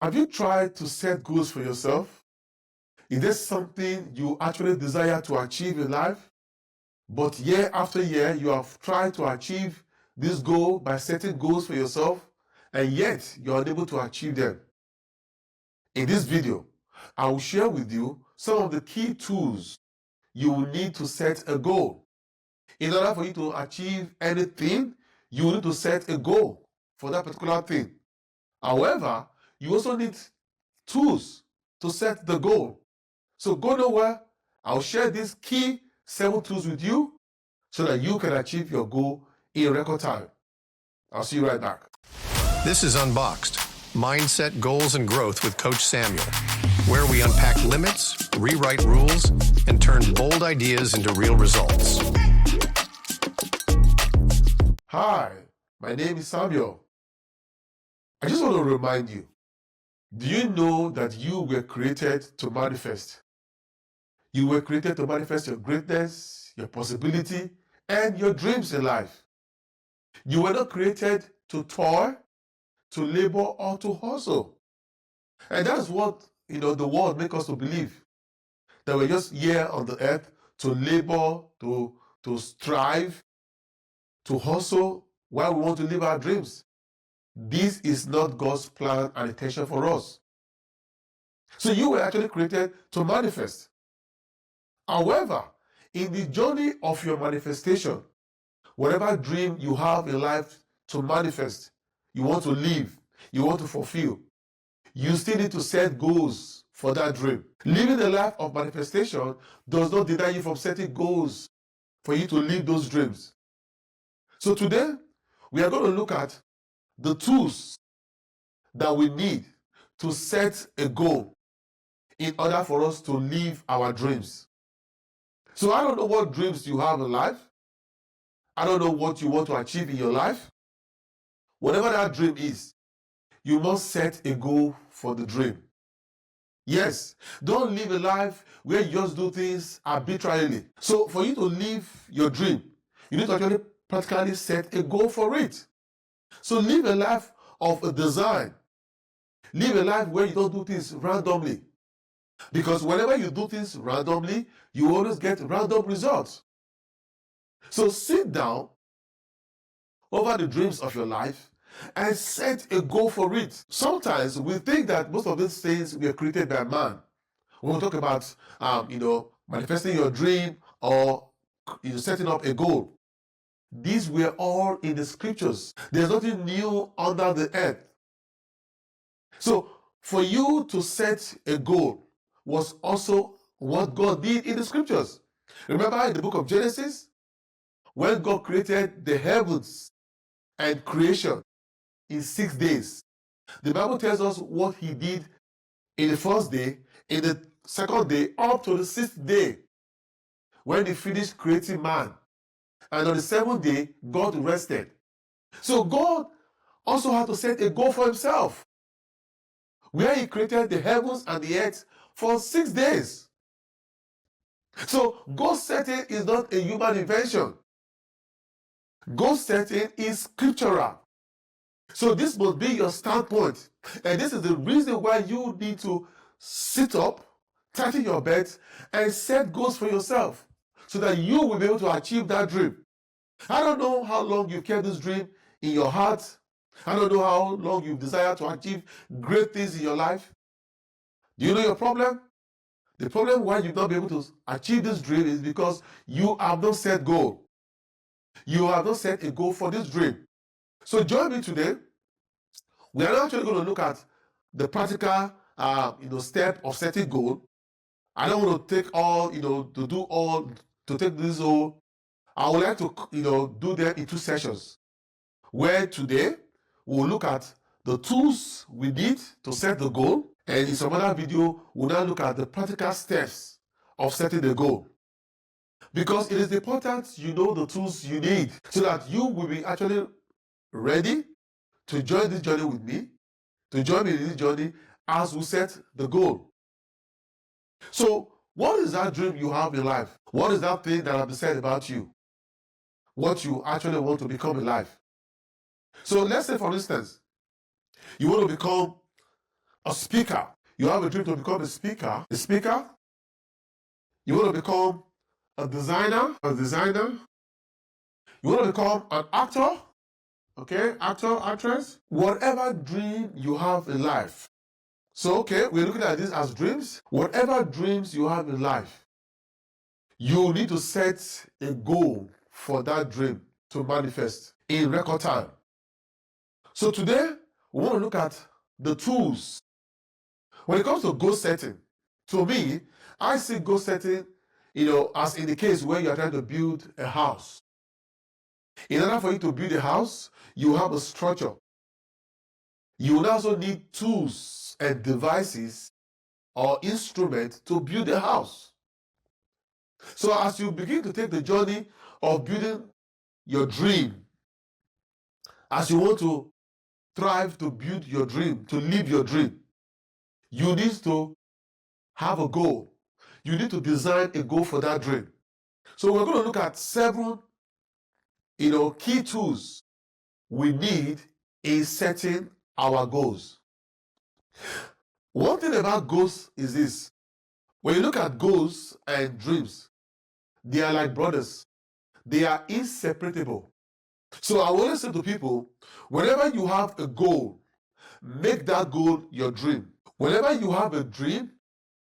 Have you tried to set goals for yourself? Is there something you actually desire to achieve in life? But year after year, you have tried to achieve this goal by setting goals for yourself, and yet you're unable to achieve them. In this video, I will share with you some of the key tools you will need to set a goal. In order for you to achieve anything, you will need to set a goal for that particular thing. However, you also need tools to set the goal. So go nowhere. I'll share these key 7 tools with you so that you can achieve your goal in record time. I'll see you right back. This is Unboxed, Mindset, Goals, and Growth with Coach Samuel, where we unpack limits, rewrite rules, and turn bold ideas into real results. Hi, my name is Samuel. I just want to remind you, do you know that you were created to manifest? You were created to manifest your greatness, your possibility, and your dreams in life. You were not created to toil, to labor, or to hustle. And that's what the world makes us to believe. That we're just here on the earth to labor, to strive, to hustle while we want to live our dreams. This is not God's plan and intention for us. So you were actually created to manifest. However, in the journey of your manifestation, whatever dream you have in life to manifest, you want to live, you want to fulfill, you still need to set goals for that dream. Living a life of manifestation does not deny you from setting goals for you to live those dreams. So today, we are going to look at the tools that we need to set a goal in order for us to live our dreams. So I don't know what dreams you have in life. I don't know what you want to achieve in your life. Whatever that dream is, you must set a goal for the dream. Yes, don't live a life where you just do things arbitrarily. So for you to live your dream, you need to actually practically set a goal for it. So live a life of a design. Live a life where you don't do things randomly. Because whenever you do things randomly, you always get random results. So sit down over the dreams of your life and set a goal for it. Sometimes we think that most of these things were created by man. When we talk about, manifesting your dream or setting up a goal, these were all in the scriptures. There's nothing new under the earth. So for you to set a goal was also what God did in the scriptures. Remember in the book of Genesis, when God created the heavens and creation in 6 days, the Bible tells us what he did in the first day, in the second day, up to the 6th day, when he finished creating man. And on the 7th day, God rested. So God also had to set a goal for himself, where he created the heavens and the earth for 6 days. So goal setting is not a human invention. Goal setting is scriptural. So this must be your standpoint. And this is the reason why you need to sit up, tighten your belt, and set goals for yourself so that you will be able to achieve that dream. I don't know how long you've kept this dream in your heart. I don't know how long you've desired to achieve great things in your life. Do you know your problem? The problem why you've not been able to achieve this dream is because you have not set goal. You have not set a goal for this dream. So join me today. We are actually going to look at the practical, step of setting goal. I don't want to take all, to take this all. I would like to, do them in 2 sessions. Where today we'll look at the tools we need to set the goal, and in some other video we'll now look at the practical steps of setting the goal. Because it is important you know the tools you need so that you will be actually ready to join this journey with me, to join me in this journey as we set the goal. So what is that dream you have in life? What is that thing that I've been said about you? What you actually want to become in life? So let's say, for instance, you want to become a speaker. You have a dream to become a speaker. A speaker. You want to become a designer. A designer. You want to become an actor. Okay, actor, actress. Whatever dream you have in life. So, okay, we're looking at this as dreams. Whatever dreams you have in life, you need to set a goal for that dream to manifest in record time. So today, we want to look at the tools. When it comes to goal setting, to me, I see goal setting, as in the case where you're trying to build a house. In order for you to build a house, you have a structure. You will also need tools and devices or instruments to build a house. So as you begin to take the journey of building your dream, as you want to thrive to build your dream, to live your dream, you need to have a goal. You need to design a goal for that dream. So we're going to look at 7, key tools we need in setting our goals. One thing about goals is this. When you look at goals and dreams, they are like brothers. They are inseparable. So I always say to people, whenever you have a goal, make that goal your dream. Whenever you have a dream,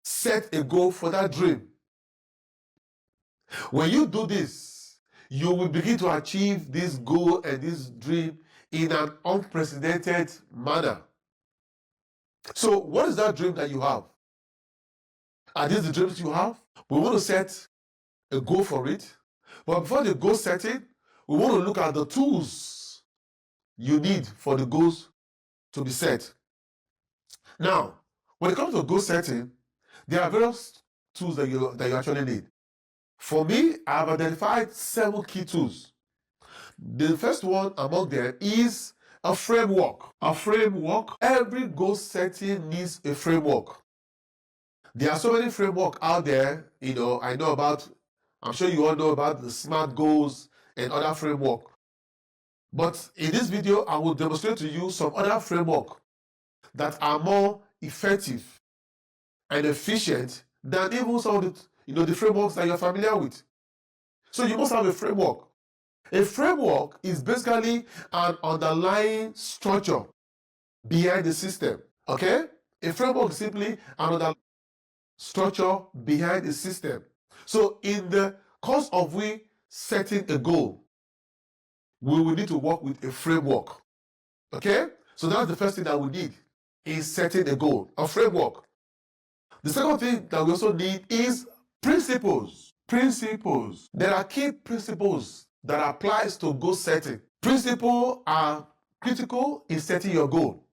set a goal for that dream. When you do this, you will begin to achieve this goal and this dream in an unprecedented manner. So what is that dream that you have? Are these the dreams you have? We want to set a goal for it. But before the goal setting, we want to look at the tools you need for the goals to be set. Now, when it comes to goal setting, there are various tools that you actually need. For me, I have identified 7 key tools. The first one among them is a framework. A framework. Every goal setting needs a framework. There are so many frameworks out there, I'm sure you all know about the SMART goals and other framework. But in this video, I will demonstrate to you some other framework that are more effective and efficient than even some of the frameworks that you're familiar with. So you must have a framework. A framework is basically an underlying structure behind the system. Okay? A framework is simply an underlying structure behind the system. So in the course of we setting a goal, we will need to work with a framework. Okay? So that's the first thing that we need in setting a goal, a framework. The second thing that we also need is principles. Principles. There are key principles that applies to goal setting. Principles are critical in setting your goal.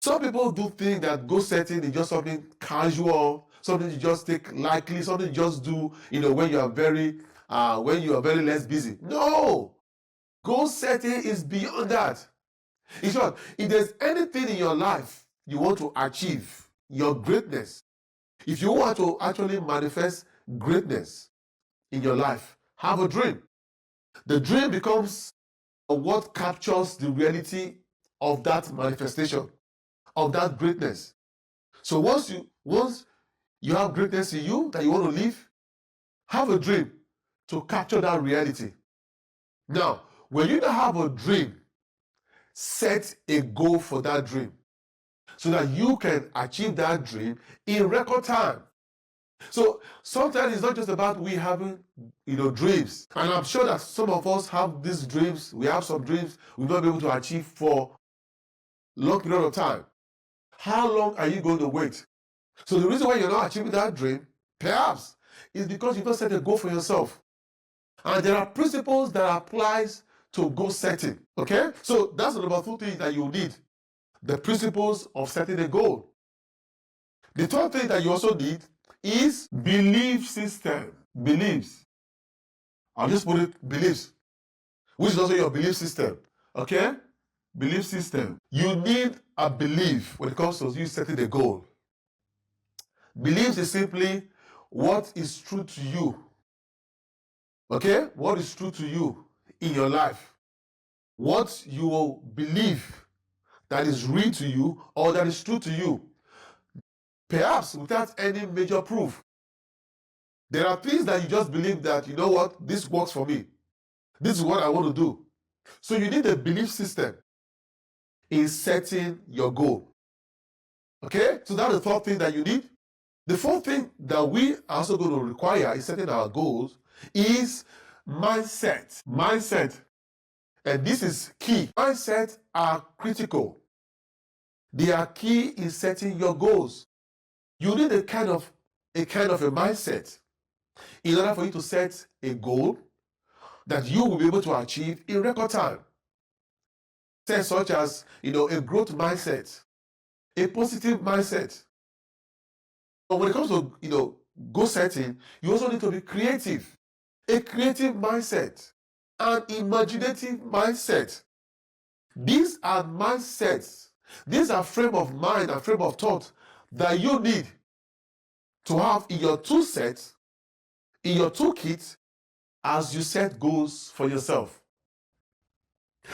Some people do think that goal setting is just something casual, something you just take lightly, something you just do, when you are very less busy. No! Goal setting is beyond that. In short, if there's anything in your life you want to achieve, your greatness, if you want to actually manifest greatness in your life, have a dream. The dream becomes what captures the reality of that manifestation, of that greatness. So once you have greatness in you that you want to live, have a dream to capture that reality. Now, when you don't have a dream, set a goal for that dream so that you can achieve that dream in record time. So sometimes it's not just about we having, dreams. And I'm sure that some of us have these dreams. We have some dreams we'll not be able to achieve for a long period of time. How long are you going to wait? So the reason why you're not achieving that dream, perhaps, is because you've not set a goal for yourself. And there are principles that applies to goal setting. Okay? So that's the number 2 thing that you need. The principles of setting a goal. The third thing that you also need is belief system. Beliefs. I'll just put it beliefs, which is also your belief system. Okay? Belief system. You need a belief when it comes to you setting a goal. Beliefs is simply what is true to you. Okay? What is true to you in your life. What you will believe that is real to you or that is true to you, perhaps without any major proof. There are things that you just believe that, you know what, this works for me. This is what I want to do. So you need a belief system in setting your goal. Okay? So that's the third thing that you need. The fourth thing that we are also going to require in setting our goals is mindset. Mindset. And this is key. Mindsets are critical. They are key in setting your goals. You need a kind of a mindset in order for you to set a goal that you will be able to achieve in record time. Such as, a growth mindset, a positive mindset. But when it comes to, goal setting, you also need to be creative. A creative mindset, an imaginative mindset. These are mindsets. These are frame of mind and frame of thought that you need to have in your tool set, in your toolkit, as you set goals for yourself.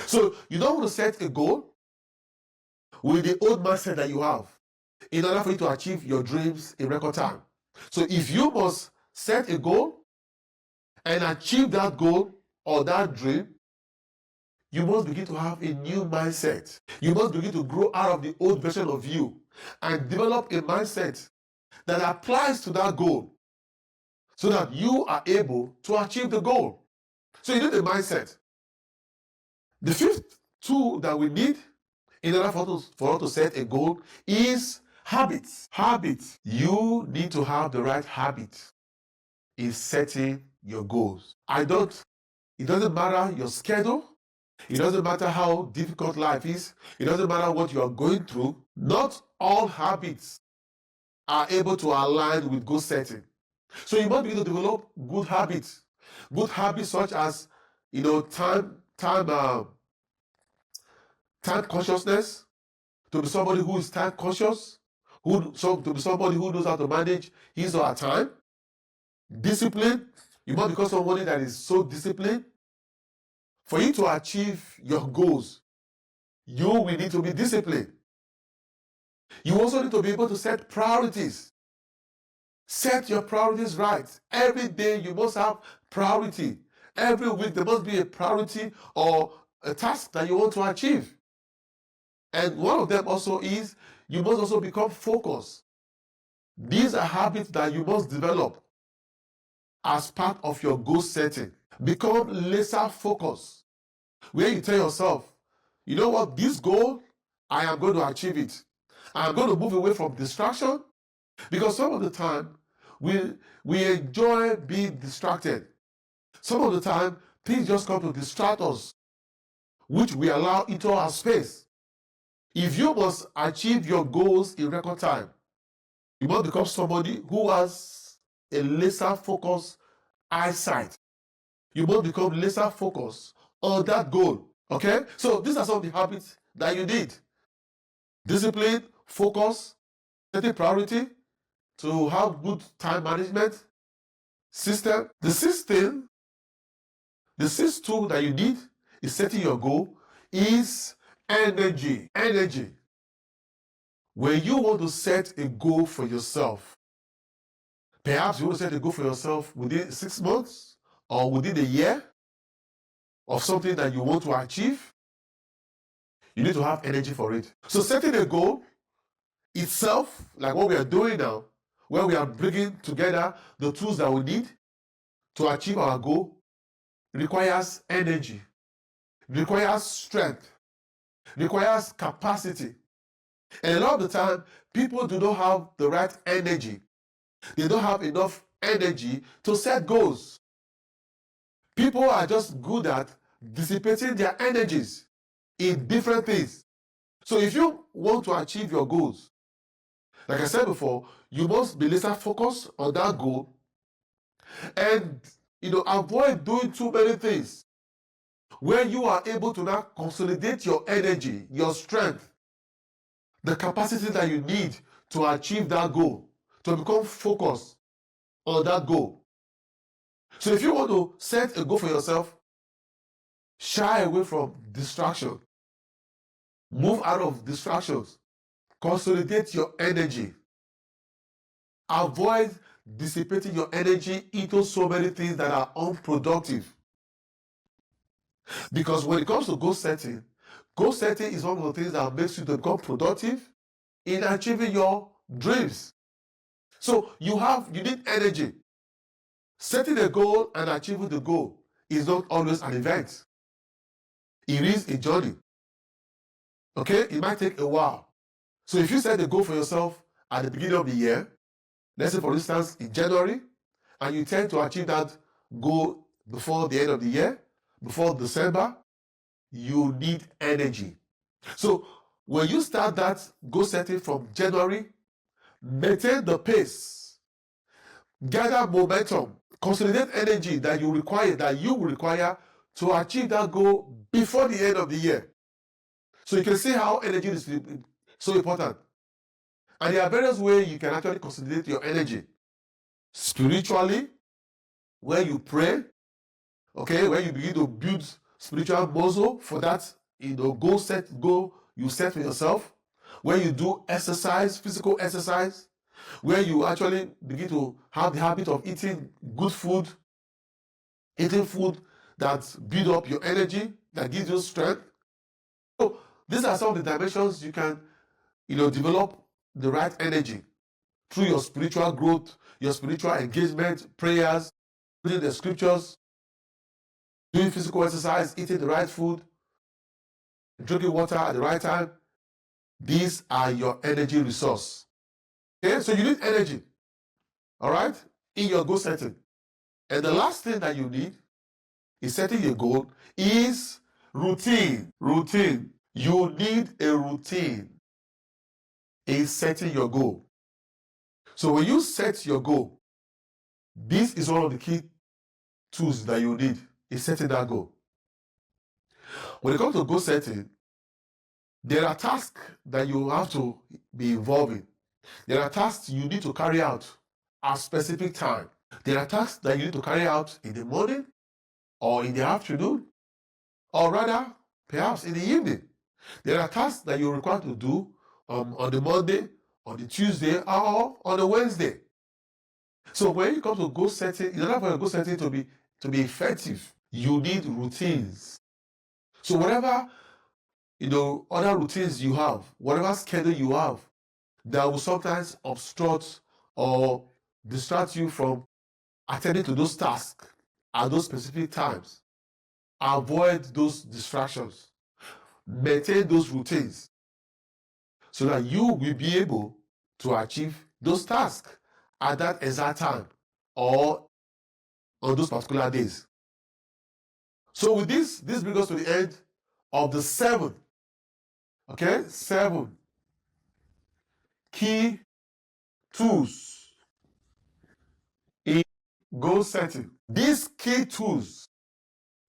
So you don't want to set a goal with the old mindset that you have in order for you to achieve your dreams in record time. So if you must set a goal and achieve that goal or that dream, you must begin to have a new mindset. You must begin to grow out of the old version of you and develop a mindset that applies to that goal so that you are able to achieve the goal. So you need a mindset. The fifth tool that we need in order for us to set a goal is habits. Habits. You need to have the right habit in setting your goals. It doesn't matter your schedule. It doesn't matter how difficult life is. It doesn't matter what you are going through. Not all habits are able to align with goal setting. So you must begin to develop good habits. Good habits such as, time consciousness, to be somebody who is time conscious, to be somebody who knows how to manage his or her time. Discipline. You must become somebody that is so disciplined. For you to achieve your goals, you will need to be disciplined. You also need to be able to set priorities. Set your priorities right. Every day you must have priority. Every week there must be a priority or a task that you want to achieve. And one of them also is you must also become focused. These are habits that you must develop as part of your goal setting. Become laser focused, where you tell yourself, you know what, this goal, I am going to achieve it. I'm going to move away from distraction, because some of the time we enjoy being distracted. Some of the time things just come to distract us, which we allow into our space. If you must achieve your goals in record time, you must become somebody who has a laser focused eyesight. You must become laser focused on that goal. Okay? So these are some of the habits that you need. Discipline, focus, setting priority, to have good time management system. The sixth tool that you need is setting your goal is energy. Energy. When you want to set a goal for yourself, perhaps you want to set a goal for yourself within 6 months or within a year of something that you want to achieve, you need to have energy for it. So setting a goal itself, like what we are doing now, where we are bringing together the tools that we need to achieve our goal, requires energy, requires strength, requires capacity. And a lot of the time, people do not have the right energy. They don't have enough energy to set goals. People are just good at dissipating their energies in different things. So if you want to achieve your goals, like I said before, you must be laser focused on that goal and avoid doing too many things where you are able to now consolidate your energy, your strength, the capacity that you need to achieve that goal, to become focused on that goal. So if you want to set a goal for yourself, shy away from distraction. Move out of distractions. Consolidate your energy. Avoid dissipating your energy into so many things that are unproductive. Because when it comes to goal setting is one of the things that makes you to become productive in achieving your dreams. So you need energy. Setting a goal and achieving the goal is not always an event. It is a journey. Okay? It might take a while. So if you set a goal for yourself at the beginning of the year, let's say for instance in January, and you tend to achieve that goal before the end of the year, before December, you need energy. So when you start that goal setting from January, maintain the pace, gather momentum, consolidate energy that you will require to achieve that goal before the end of the year. So you can see how energy is so important. And there are various ways you can actually consolidate your energy. Spiritually, where you pray, okay, where you begin to build spiritual muscle for that, goal you set for yourself, where you do exercise, physical exercise, where you actually begin to have the habit of eating good food, eating food that build up your energy, that gives you strength. So these are some of the dimensions you can, develop the right energy through your spiritual growth, your spiritual engagement, prayers, reading the scriptures, doing physical exercise, eating the right food, drinking water at the right time. These are your energy resource. Okay, so you need energy, all right, in your goal setting. And the last thing that you need in setting your goal is routine. Routine. You need a routine in setting your goal. So when you set your goal, this is one of the key tools that you need in setting that goal. When it comes to goal setting, there are tasks that you have to be involved in. There are tasks you need to carry out at specific time. There are tasks that you need to carry out in the morning or in the afternoon, or rather, perhaps in the evening. There are tasks that you're required to do on the Monday, on the Tuesday, or on the Wednesday. So when it comes to goal setting, in order for your goal setting to be effective, you need routines. So whatever other routines you have, whatever schedule you have, that will sometimes obstruct or distract you from attending to those tasks at those specific times. Avoid those distractions. Maintain those routines so that you will be able to achieve those tasks at that exact time or on those particular days. So with this brings us to the end of the 7 key tools in goal setting. These key tools,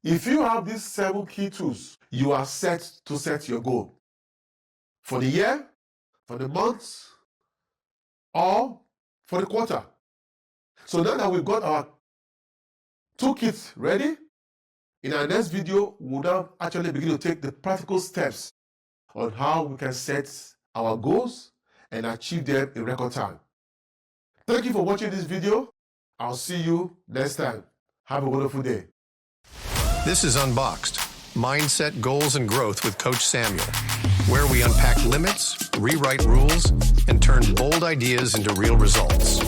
if you have these 7 key tools, you are set to set your goal for the year, for the month, or for the quarter. So now that we've got our toolkit ready, in our next video, we'll now actually begin to take the practical steps on how we can set our goals and achieve them in record time. Thank you for watching this video. I'll see you next time. Have a wonderful day. This is Unboxed, Mindset, Goals, and Growth with Coach Samuel, where we unpack limits, rewrite rules, and turn bold ideas into real results.